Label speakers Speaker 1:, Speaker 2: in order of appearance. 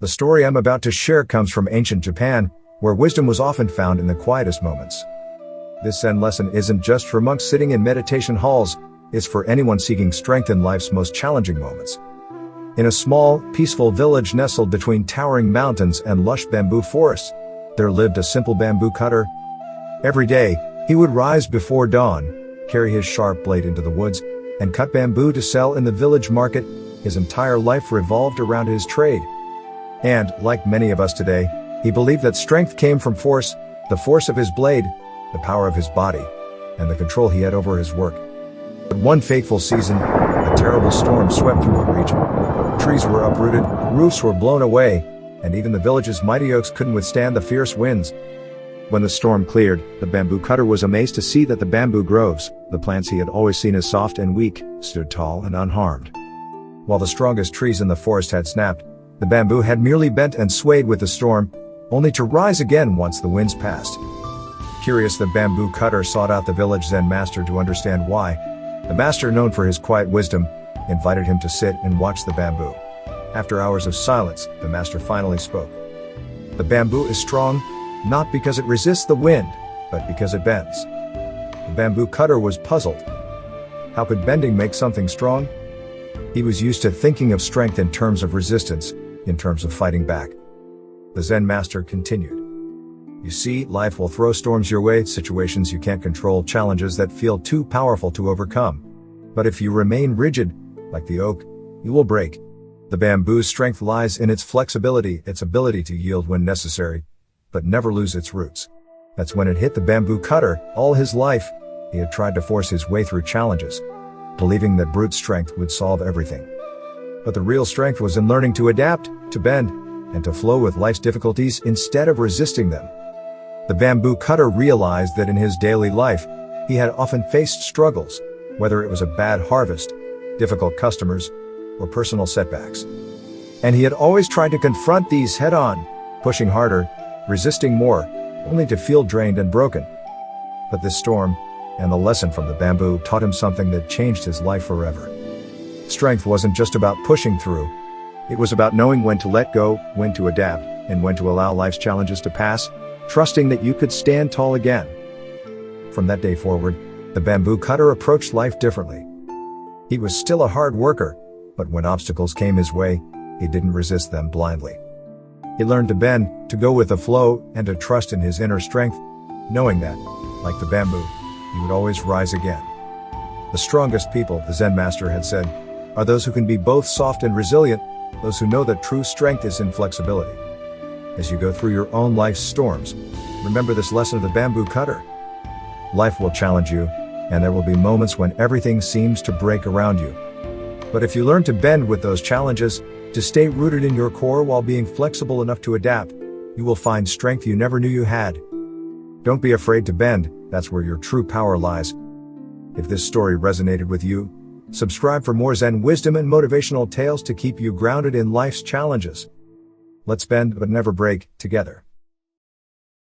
Speaker 1: The story I'm about to share comes from ancient Japan, where wisdom was often found in the quietest moments. This Zen lesson isn't just for monks sitting in meditation halls, it's for anyone seeking strength in life's most challenging moments. In a small, peaceful village nestled between towering mountains and lush bamboo forests, there lived a simple bamboo cutter. Every day, he would rise before dawn, carry his sharp blade into the woods, and cut bamboo to sell in the village market. His entire life revolved around his trade. And, like many of us today, he believed that strength came from force, the force of his blade, the power of his body, and the control he had over his work. But one fateful season, a terrible storm swept through the region. Trees were uprooted, roofs were blown away, and even the village's mighty oaks couldn't withstand the fierce winds. When the storm cleared, the bamboo cutter was amazed to see that the bamboo groves, the plants he had always seen as soft and weak, stood tall and unharmed. While the strongest trees in the forest had snapped, the bamboo had merely bent and swayed with the storm, only to rise again once the winds passed. Curious, the bamboo cutter sought out the village Zen master to understand why. The master, known for his quiet wisdom, invited him to sit and watch the bamboo. After hours of silence, the master finally spoke. "The bamboo is strong, not because it resists the wind, but because it bends." The bamboo cutter was puzzled. How could bending make something strong? He was used to thinking of strength in terms of resistance, in terms of fighting back. The Zen master continued. "You see, life will throw storms your way, situations you can't control, challenges that feel too powerful to overcome. But if you remain rigid, like the oak, you will break. The bamboo's strength lies in its flexibility, its ability to yield when necessary, but never lose its roots." That's when it hit the bamboo cutter. All his life, he had tried to force his way through challenges, believing that brute strength would solve everything. But the real strength was in learning to adapt, to bend, and to flow with life's difficulties instead of resisting them. The bamboo cutter realized that in his daily life, he had often faced struggles, whether it was a bad harvest, difficult customers, or personal setbacks. And he had always tried to confront these head-on, pushing harder, resisting more, only to feel drained and broken. But this storm, and the lesson from the bamboo, taught him something that changed his life forever. Strength wasn't just about pushing through. It was about knowing when to let go, when to adapt, and when to allow life's challenges to pass, trusting that you could stand tall again. From that day forward, the bamboo cutter approached life differently. He was still a hard worker, but when obstacles came his way, he didn't resist them blindly. He learned to bend, to go with the flow, and to trust in his inner strength, knowing that, like the bamboo, he would always rise again. The strongest people, the Zen master had said, are those who can be both soft and resilient, those who know that true strength is in flexibility. As you go through your own life's storms, remember this lesson of the bamboo cutter. Life will challenge you, and there will be moments when everything seems to break around you. But if you learn to bend with those challenges, to stay rooted in your core while being flexible enough to adapt, you will find strength you never knew you had. Don't be afraid to bend, that's where your true power lies. If this story resonated with you, subscribe for more Zen wisdom and motivational tales to keep you grounded in life's challenges. Let's bend but never break, together.